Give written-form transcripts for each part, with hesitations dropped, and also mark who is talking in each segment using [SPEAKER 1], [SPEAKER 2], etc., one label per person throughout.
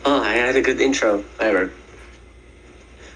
[SPEAKER 1] Oh, I had a good intro. Ever.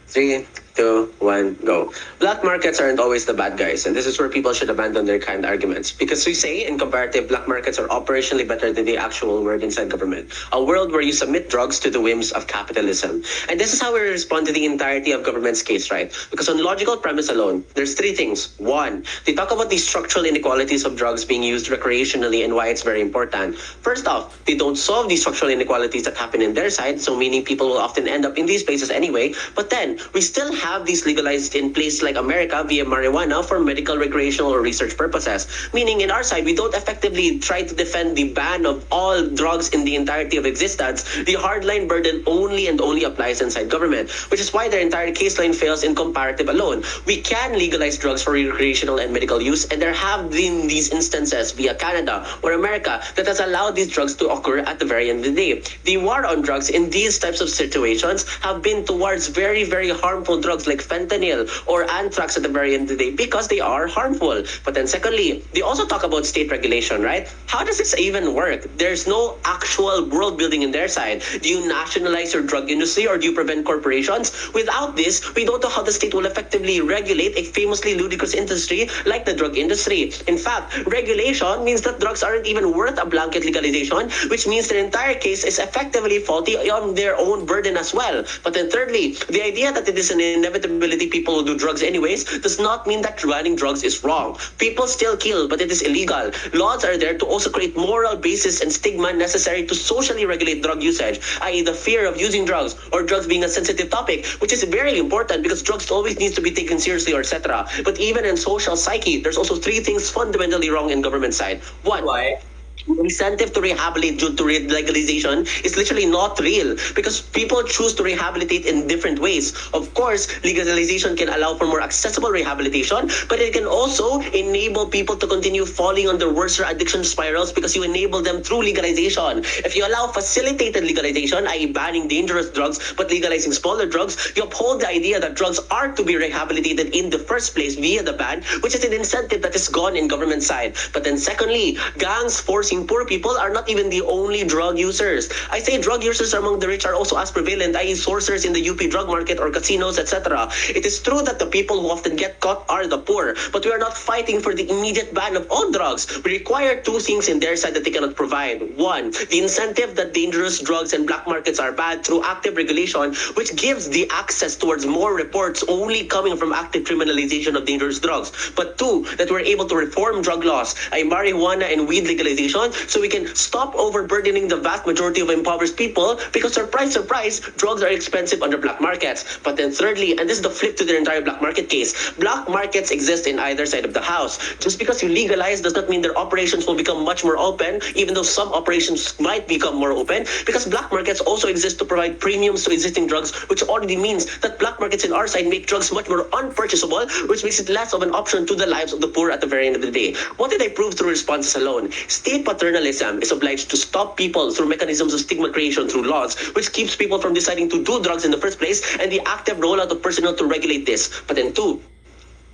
[SPEAKER 1] Three, two, one, go. Black markets aren't always the bad guys, and this is where people should abandon their kind arguments. Because we say, in comparative, black markets are operationally better than the actual world inside government. A world where you submit drugs to the whims of capitalism. And this is how we respond to the entirety of government's case, right? Because on logical premise alone, there's three things. One, they talk about the structural inequalities of drugs being used recreationally and why it's very important. First off, they don't solve the structural inequalities that happen in their side, so meaning people will often end up in these places anyway. But then, we still have these legalized in places like America via marijuana for medical, recreational, or research purposes. Meaning, in our side, we don't effectively try to defend the ban of all drugs in the entirety of existence. The hardline burden only and only applies inside government, which is why their entire case line fails in comparative alone. We can legalize drugs for recreational and medical use, and there have been these instances via Canada or America that has allowed these drugs to occur at the very end of the day. The war on drugs in these types of situations have been towards very, very harmful drugs like fentanyl or anthrax at the very end of the day because they are harmful. But then secondly, they also talk about state regulation, right? How does this even work? There's no actual world building in their side. Do you nationalize your drug industry or do you prevent corporations? Without this, we don't know how the state will effectively regulate a famously ludicrous industry like the drug industry. In fact, regulation means that drugs aren't even worth a blanket legalization, which means their entire case is effectively faulty on their own burden as well. But then thirdly, the idea that it is an inevitability people will do drugs anyways does not mean that banning drugs is wrong. People still kill, but it is illegal. Laws are there to also create moral basis and stigma necessary to socially regulate drug usage, i.e. the fear of using drugs or drugs being a sensitive topic, which is very important because drugs always needs to be taken seriously or etc. But even in social psyche, there's also three things fundamentally wrong in government side. One, why? Incentive to rehabilitate due to legalization is literally not real because people choose to rehabilitate in different ways. Of course, legalization can allow for more accessible rehabilitation, but it can also enable people to continue falling under worse addiction spirals because you enable them through legalization. If you allow facilitated legalization, i.e. banning dangerous drugs but legalizing smaller drugs, you uphold the idea that drugs are to be rehabilitated in the first place via the ban, which is an incentive that is gone in government side. But then secondly, gangs forcing poor people are not even the only drug users. I say drug users among the rich are also as prevalent, i.e. sourcers in the UP drug market or casinos, etc. It is true that the people who often get caught are the poor, but we are not fighting for the immediate ban of all drugs. We require two things in their side that they cannot provide. One, the incentive that dangerous drugs and black markets are bad through active regulation, which gives the access towards more reports only coming from active criminalization of dangerous drugs. But two, that we're able to reform drug laws, i.e. marijuana and weed legalization, so we can stop overburdening the vast majority of impoverished people because surprise, surprise, drugs are expensive under black markets. But then thirdly, and this is the flip to their entire black market case, black markets exist in either side of the house. Just because you legalize does not mean their operations will become much more open, even though some operations might become more open, because black markets also exist to provide premiums to existing drugs, which already means that black markets in our side make drugs much more unpurchasable, which makes it less of an option to the lives of the poor at the very end of the day. What did I prove through responses alone? State paternalism is obliged to stop people through mechanisms of stigma creation through laws, which keeps people from deciding to do drugs in the first place, and the active rollout of personnel to regulate this. But then two,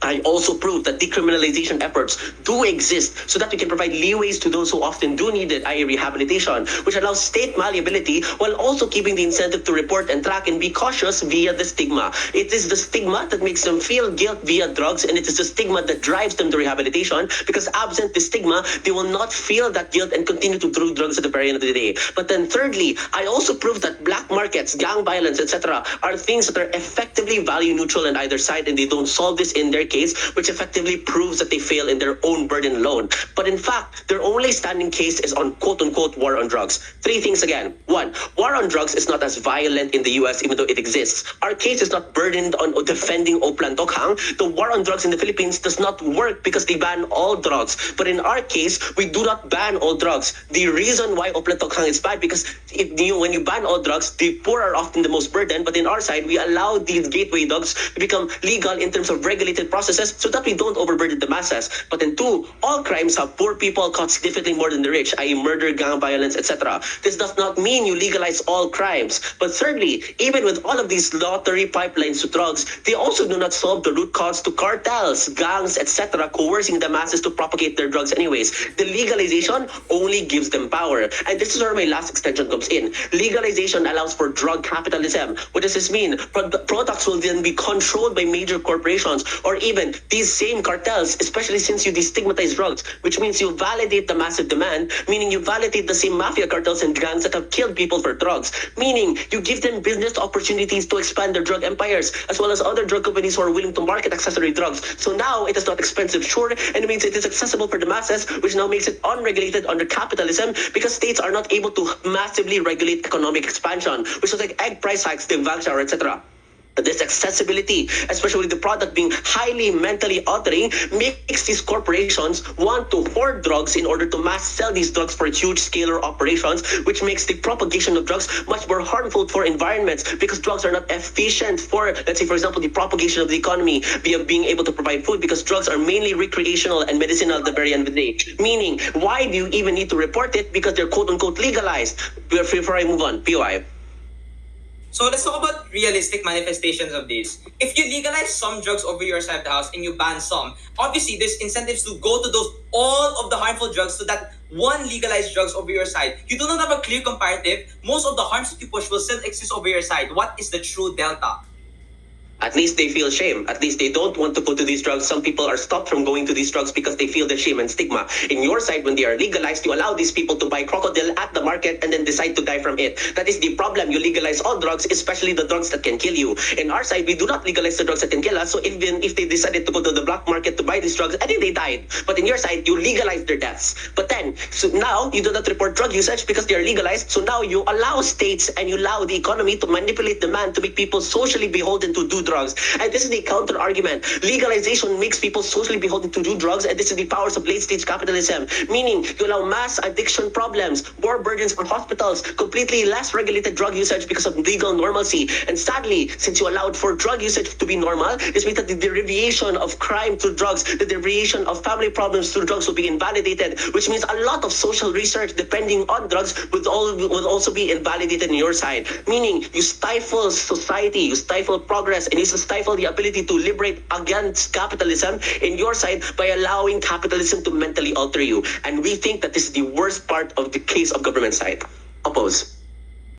[SPEAKER 1] I also proved that decriminalization efforts do exist so that we can provide leeways to those who often do need it, i.e. rehabilitation, which allows state malleability while also keeping the incentive to report and track and be cautious via the stigma. It is the stigma that makes them feel guilt via drugs, and it is the stigma that drives them to rehabilitation because absent the stigma, they will not feel that guilt and continue to do drugs at the very end of the day. But then thirdly, I also proved that black markets, gang violence, etc. are things that are effectively value neutral on either side, and they don't solve this in their case, which effectively proves that they fail in their own burden alone. But in fact, their only standing case is on quote-unquote war on drugs. Three things again. One, war on drugs is not as violent in the US even though it exists. Our case is not burdened on defending Oplan Tokhang. The war on drugs in the Philippines does not work because they ban all drugs. But in our case, we do not ban all drugs. The reason why Oplan Tokhang is bad because when you ban all drugs, the poor are often the most burdened. But in our side, we allow these gateway drugs to become legal in terms of regulated process processes so that we don't overburden the masses. But then two, all crimes have poor people caught significantly more than the rich, i.e. murder, gang violence, etc. This does not mean you legalize all crimes. But thirdly, even with all of these lottery pipelines to drugs, they also do not solve the root cause to cartels, gangs, etc., coercing the masses to propagate their drugs anyways. The legalization only gives them power. And this is where my last extension comes in. Legalization allows for drug capitalism. What does this mean? Products will then be controlled by major corporations or even these same cartels, especially since you destigmatize drugs, which means you validate the massive demand, meaning you validate the same mafia cartels and gangs that have killed people for drugs, meaning you give them business opportunities to expand their drug empires, as well as other drug companies who are willing to market accessory drugs. So now it is not expensive, sure, and it means it is accessible for the masses, which now makes it unregulated under capitalism because states are not able to massively regulate economic expansion, which is like egg price hikes, the voucher, etc. This accessibility, especially with the product being highly mentally altering, makes these corporations want to hoard drugs in order to mass sell these drugs for huge scalar operations, which makes the propagation of drugs much more harmful for environments because drugs are not efficient for, let's say, for example, the propagation of the economy via being able to provide food, because drugs are mainly recreational and medicinal at the very end of the day. Meaning, why do you even need to report it? Because they're quote unquote legalized. Before I move on, POI.
[SPEAKER 2] So let's talk about realistic manifestations of this. If you legalize some drugs over your side of the house and you ban some, obviously there's incentives to go to those all of the harmful drugs so that one legalized drugs over your side. You do not have a clear comparative. Most of the harms that you push will still exist over your side. What is the true delta?
[SPEAKER 1] At least they feel shame. At least they don't want to go to these drugs. Some people are stopped from going to these drugs because they feel the shame and stigma. In your side, when they are legalized, you allow these people to buy crocodile at the market and then decide to die from it. That is the problem. You legalize all drugs, especially the drugs that can kill you. In our side, we do not legalize the drugs that can kill us. So even if they decided to go to the black market to buy these drugs, I think they died. But in your side, you legalize their deaths. But then, so now you do not report drug usage because they are legalized. So now you allow states and you allow the economy to manipulate demand to make people socially beholden to do drugs. And this is the counter argument. Legalization makes people socially beholden to do drugs, and this is the powers of late stage capitalism. Meaning, you allow mass addiction problems, more burdens for hospitals, completely less regulated drug usage because of legal normalcy. And sadly, since you allowed for drug usage to be normal, this means that the derivation of crime through drugs, the derivation of family problems through drugs will be invalidated, which means a lot of social research depending on drugs would also be invalidated in your side. Meaning, you stifle society, you stifle progress, and you stifle the ability to liberate against capitalism in your side by allowing capitalism to mentally alter you. And we think that this is the worst part of the case of government side. Oppose.